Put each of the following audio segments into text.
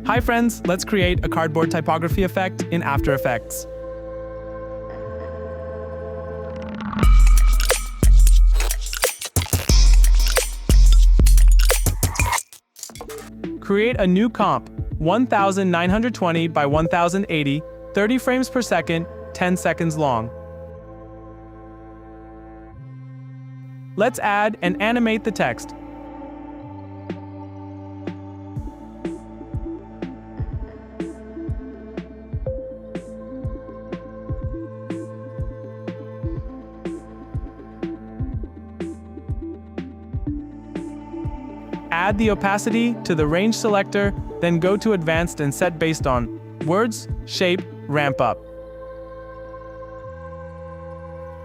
Hi friends, let's create a cardboard typography effect in After Effects. Create a new comp, 1920 by 1080, 30 frames per second, 10 seconds long. Let's add and animate the text. Add the opacity to the range selector, then go to Advanced and set based on words, shape, ramp up.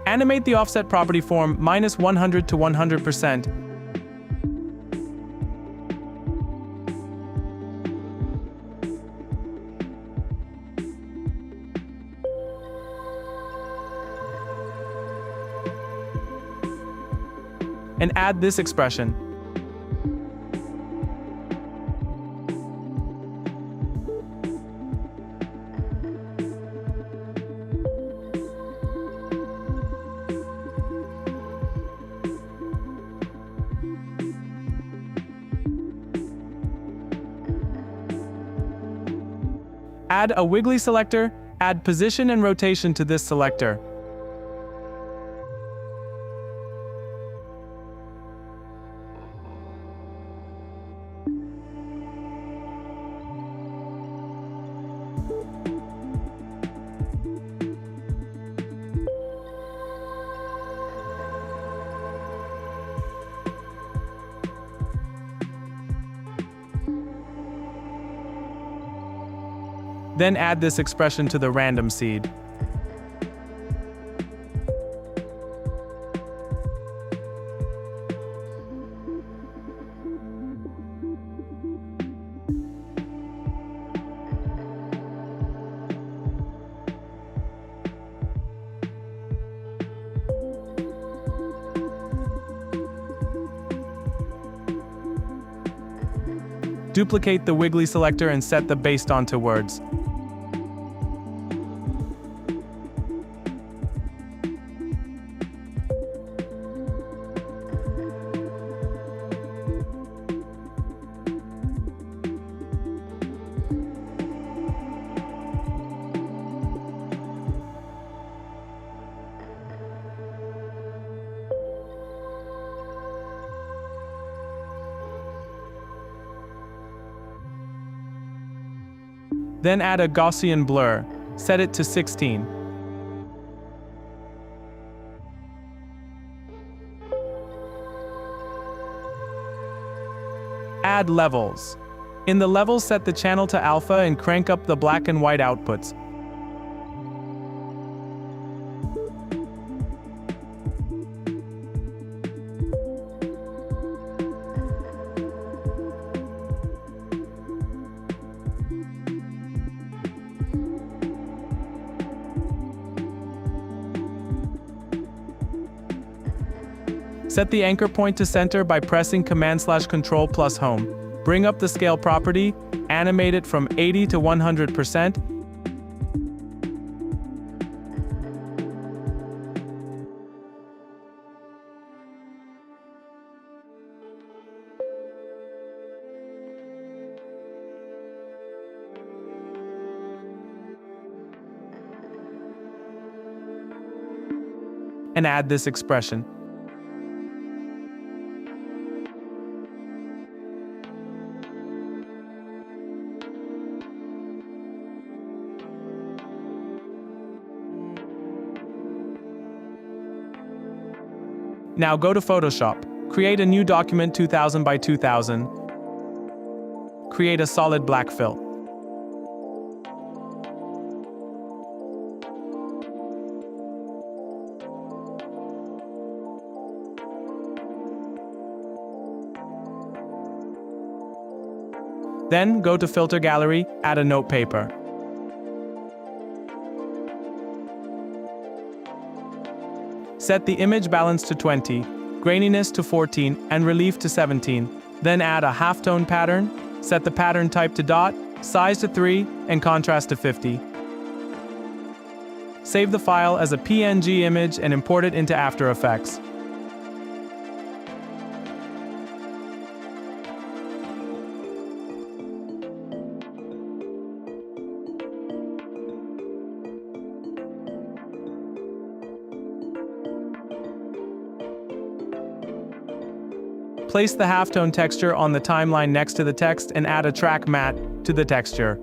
Animate the offset property form -100 to 100%. And add this expression. Add a wiggly selector, add position and rotation to this selector. Then add this expression to the random seed. Duplicate the wiggly selector and set the based on to words. Then add a Gaussian blur, set it to 16. Add levels. In the levels, set the channel to alpha and crank up the black and white outputs. Set the anchor point to center by pressing Command/Control+Home. Bring up the scale property, animate it from 80 to 100%. And add this expression. Now go to Photoshop. Create a new document 2000 by 2000. Create a solid black fill. Then go to Filter Gallery, add a note paper. Set the image balance to 20, graininess to 14, and relief to 17. Then add a halftone pattern, set the pattern type to dot, size to 3, and contrast to 50. Save the file as a PNG image and import it into After Effects. Place the halftone texture on the timeline next to the text and add a track matte to the texture.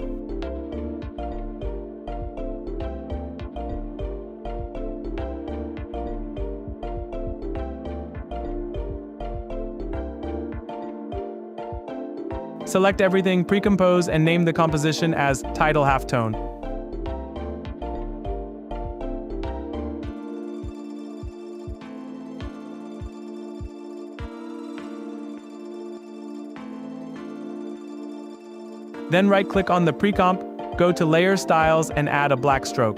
Select everything, pre-compose, and name the composition as Title Halftone. Then right-click on the pre-comp, go to Layer Styles and add a black stroke.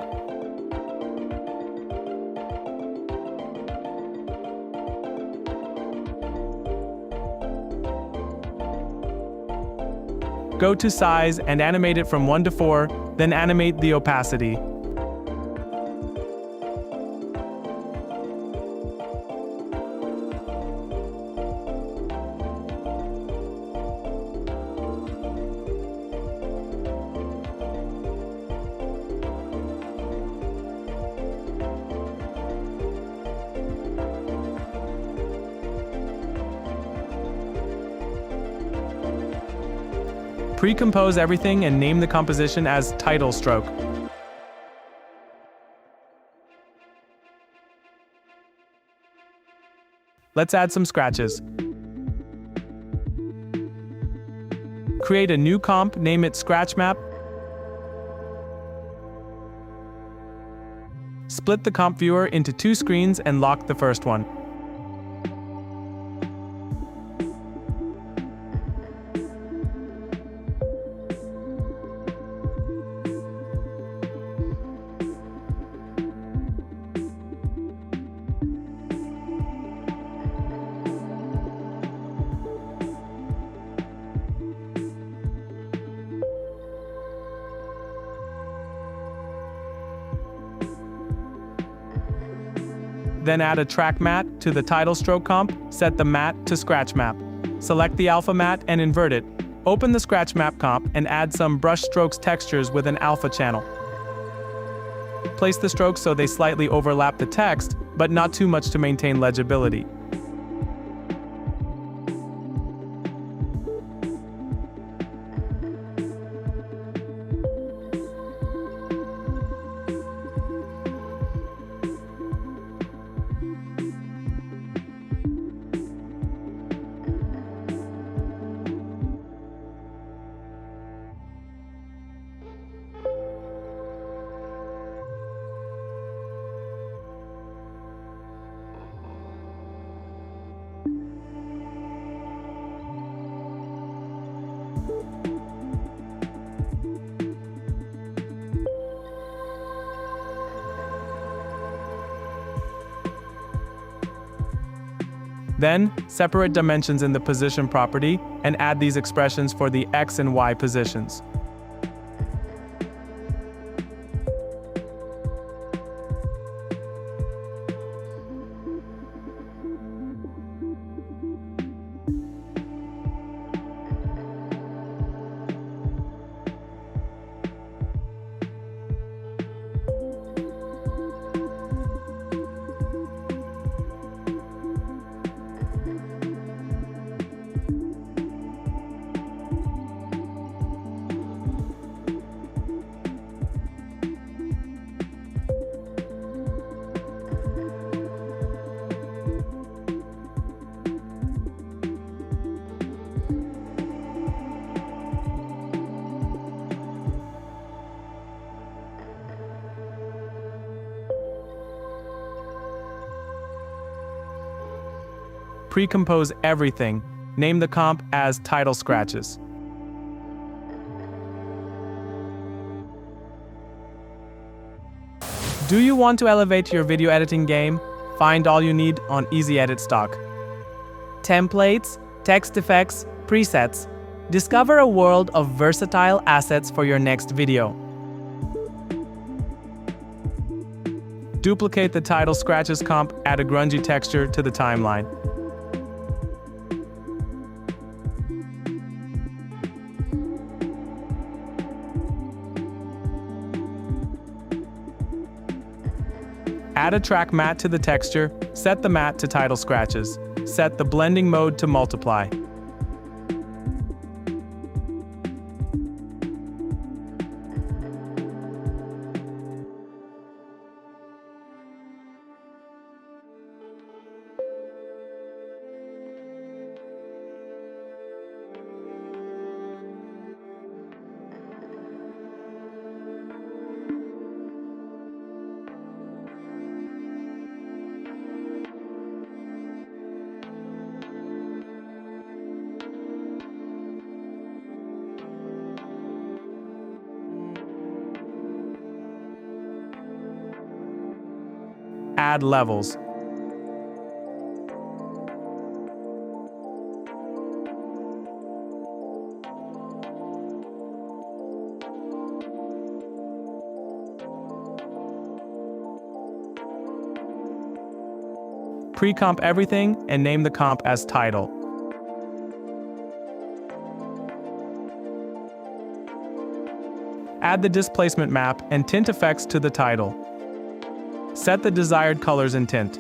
Go to Size and animate it from 1 to 4, then animate the opacity. Pre-compose everything and name the composition as Title Stroke. Let's add some scratches. Create a new comp, name it Scratch Map. Split the comp viewer into 2 screens and lock the first one. Then add a track matte to the title stroke comp, set the matte to Scratch Map. Select the alpha matte and invert it. Open the Scratch Map comp and add some brush strokes textures with an alpha channel. Place the strokes so they slightly overlap the text, but not too much to maintain legibility. Then, separate dimensions in the position property and add these expressions for the X and Y positions. Pre-compose everything. Name the comp as Title Scratches. Do you want to elevate your video editing game? Find all you need on Easy Edit Stock. Templates, text effects, presets. Discover a world of versatile assets for your next video. Duplicate the title scratches comp, add a grungy texture to the timeline. Add a track matte to the texture, set the matte to title scratches. Set the blending mode to multiply. Add levels. Pre-comp everything and name the comp as title. Add the displacement map and tint effects to the title. Set the desired colors and tint.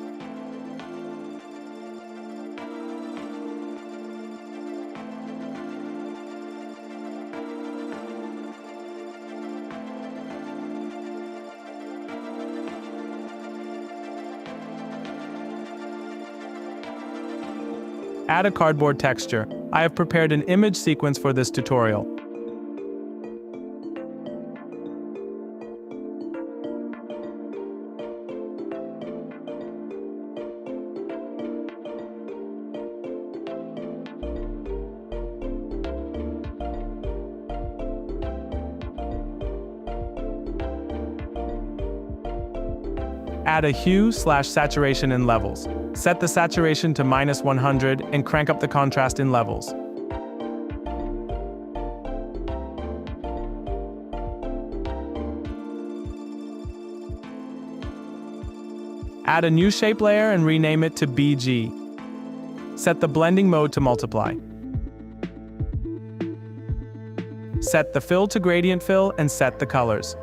Add a cardboard texture. I have prepared an image sequence for this tutorial. Add a hue/saturation in levels. Set the saturation to -100 and crank up the contrast in levels. Add a new shape layer and rename it to BG. Set the blending mode to multiply. Set the fill to gradient fill and set the colors.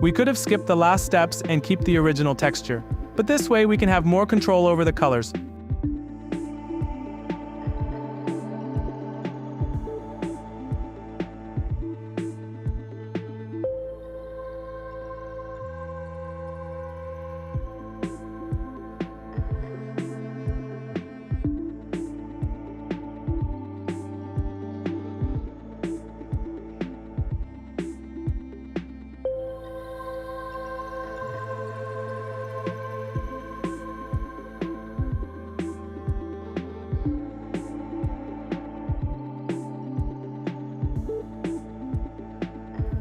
We could have skipped the last steps and keep the original texture, but this way we can have more control over the colors.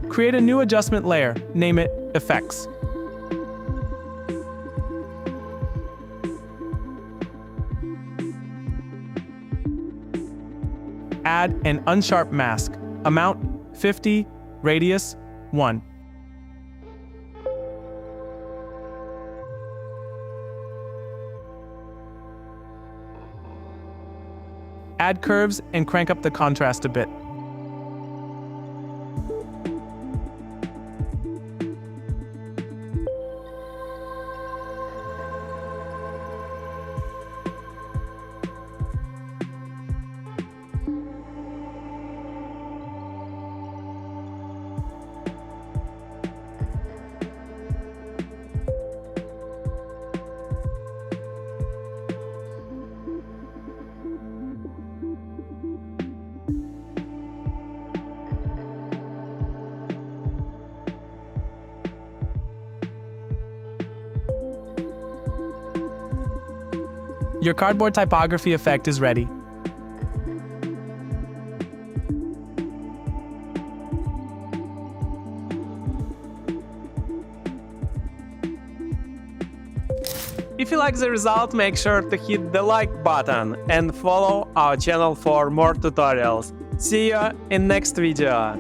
Create a new adjustment layer, name it Effects. Add an unsharp mask, amount 50, radius 1. Add curves and crank up the contrast a bit. Your cardboard typography effect is ready. If you like the result, make sure to hit the like button and follow our channel for more tutorials. See you in next video.